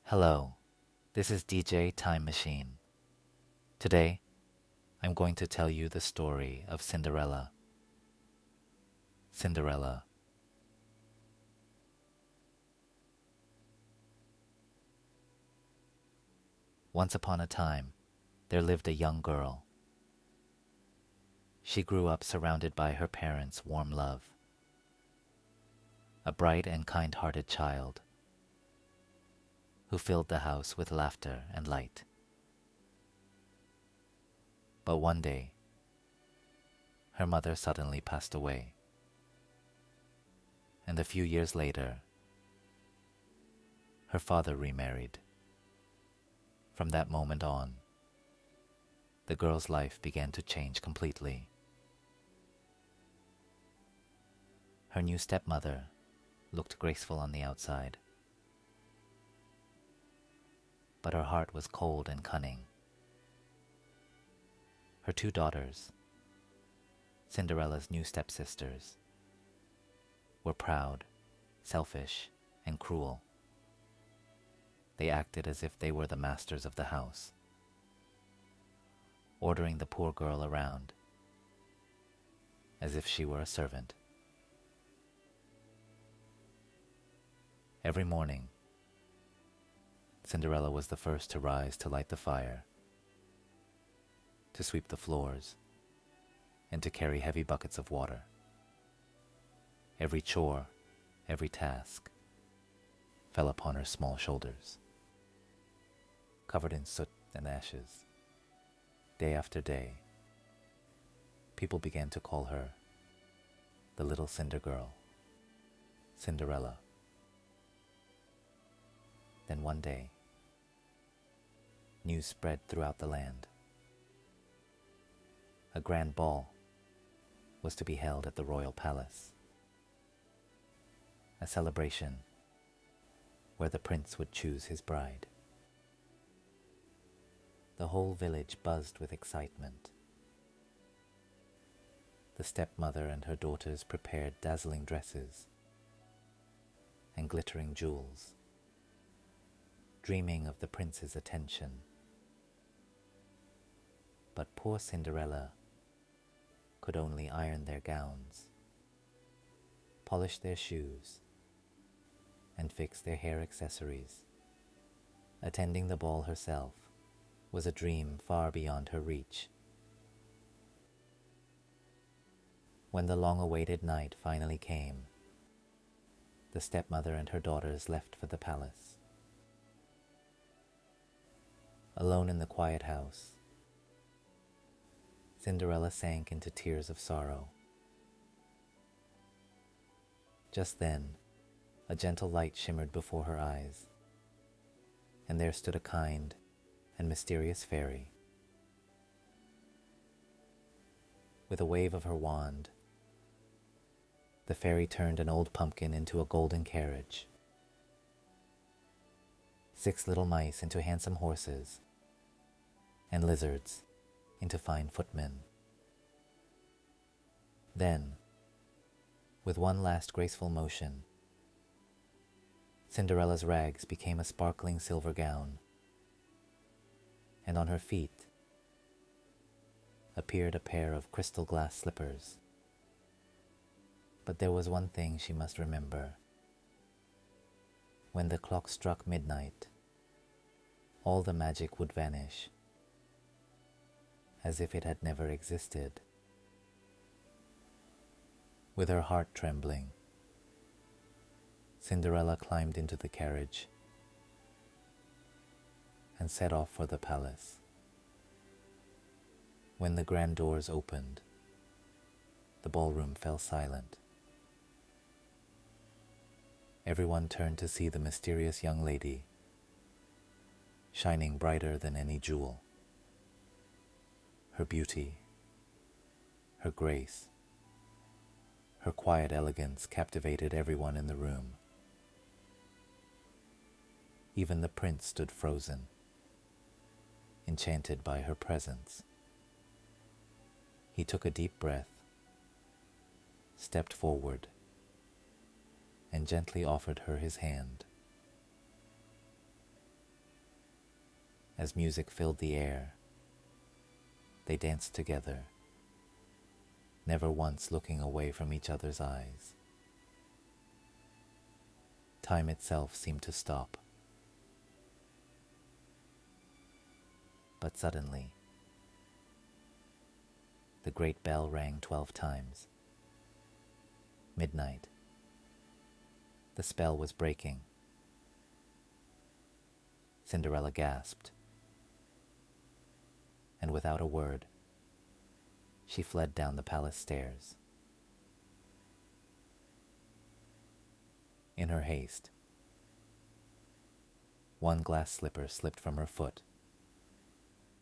Hello, this is DJ Time Machine. Today, I'm going to tell you the story of Cinderella. Cinderella. Once upon a time, there lived a young girl. She grew up surrounded by her parents' warm love. A bright and kind-hearted child who filled the house with laughter and light. But one day, her mother suddenly passed away. And a few years later, her father remarried. From that moment on, the girl's life began to change completely. Her new stepmother looked graceful on the outside, but her heart was cold and cunning. Her two daughters, Cinderella's new stepsisters, were proud, selfish, and cruel. They acted as if they were the masters of the house, ordering the poor girl around as if she were a servant. Every morning, Cinderella was the first to rise to light the fire, to sweep the floors, and to carry heavy buckets of water. Every chore, every task fell upon her small shoulders. Covered in soot and ashes, day after day, people began to call her the little Cinder Girl, Cinderella. Then one day, news spread throughout the land. A grand ball was to be held at the royal palace, a celebration where the prince would choose his bride. The whole village buzzed with excitement. The stepmother and her daughters prepared dazzling dresses and glittering jewels, dreaming of the prince's attention. But poor Cinderella could only iron their gowns, polish their shoes, and fix their hair accessories. Attending the ball herself was a dream far beyond her reach. When the long-awaited night finally came, the stepmother and her daughters left for the palace. Alone in the quiet house, Cinderella sank into tears of sorrow. Just then, a gentle light shimmered before her eyes, and there stood a kind and mysterious fairy. With a wave of her wand, the fairy turned an old pumpkin into a golden carriage, 6 little mice into handsome horses, and lizards into fine footmen. Then, with one last graceful motion, Cinderella's rags became a sparkling silver gown, and on her feet appeared a pair of crystal glass slippers. But there was one thing she must remember. When the clock struck midnight, all the magic would vanish, as if it had never existed. With her heart trembling, Cinderella climbed into the carriage and set off for the palace. When the grand doors opened, the ballroom fell silent. Everyone turned to see the mysterious young lady, shining brighter than any jewel. Her beauty, her grace, her quiet elegance captivated everyone in the room. Even the prince stood frozen, enchanted by her presence. He took a deep breath, stepped forward, and gently offered her his hand. As music filled the air, they danced together, never once looking away from each other's eyes. Time itself seemed to stop. But suddenly, the great bell rang 12 times. Midnight. The spell was breaking. Cinderella gasped, and without a word, she fled down the palace stairs. In her haste, one glass slipper slipped from her foot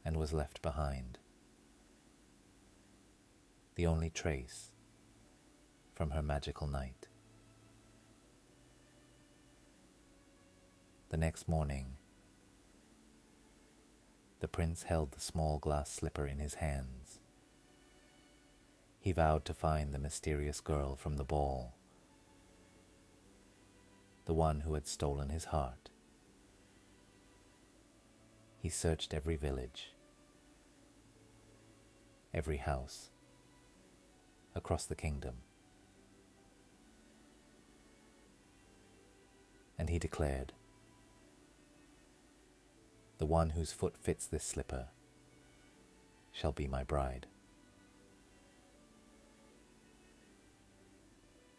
and was left behind, the only trace from her magical night. The next morning, the prince held the small glass slipper in his hands. He vowed to find the mysterious girl from the ball, the one who had stolen his heart. He searched every village, every house, across the kingdom. And he declared, "The one whose foot fits this slipper shall be my bride."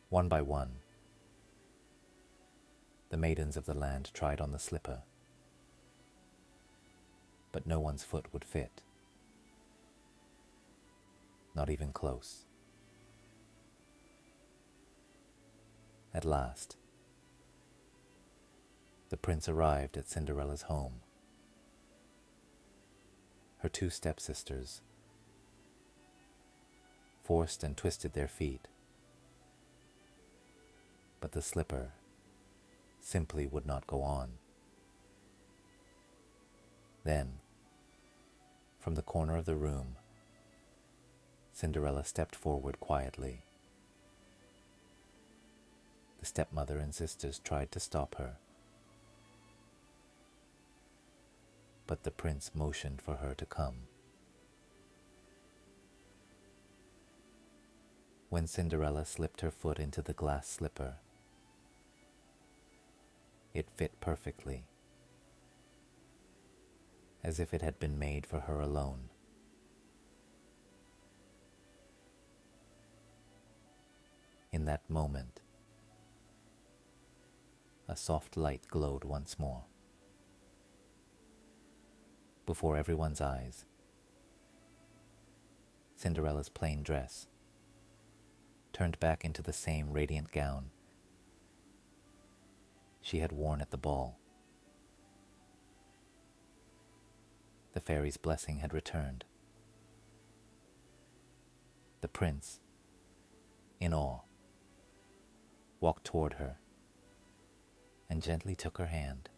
One by one, the maidens of the land tried on the slipper, but no one's foot would fit, not even close. At last, the prince arrived at Cinderella's home. Her two stepsisters forced and twisted their feet, but the slipper simply would not go on. Then, from the corner of the room, Cinderella stepped forward quietly. The stepmother and sisters tried to stop her, but the prince motioned for her to come. When Cinderella slipped her foot into the glass slipper, it fit perfectly, as if it had been made for her alone. In that moment, a soft light glowed once more. Before everyone's eyes, Cinderella's plain dress turned back into the same radiant gown she had worn at the ball. The fairy's blessing had returned. The prince, in awe, walked toward her and gently took her hand,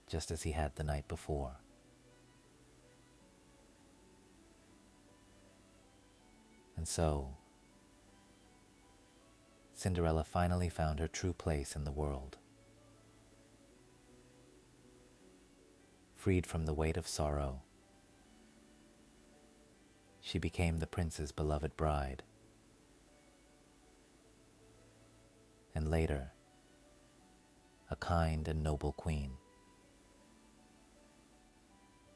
just as he had the night before. And so, Cinderella finally found her true place in the world. Freed from the weight of sorrow, she became the prince's beloved bride, and later, a kind and noble queen.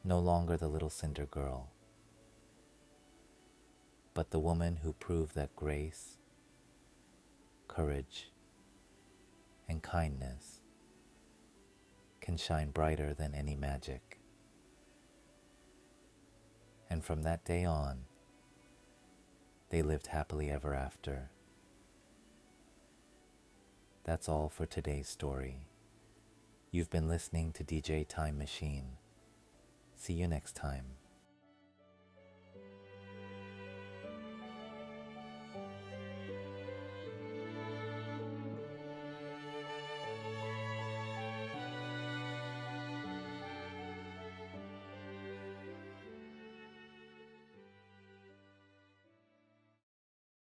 No longer the little cinder girl, but the woman who proved that grace, courage, and kindness can shine brighter than any magic. And from that day on, they lived happily ever after. That's all for today's story. You've been listening to DJ Time Machine. See you next time.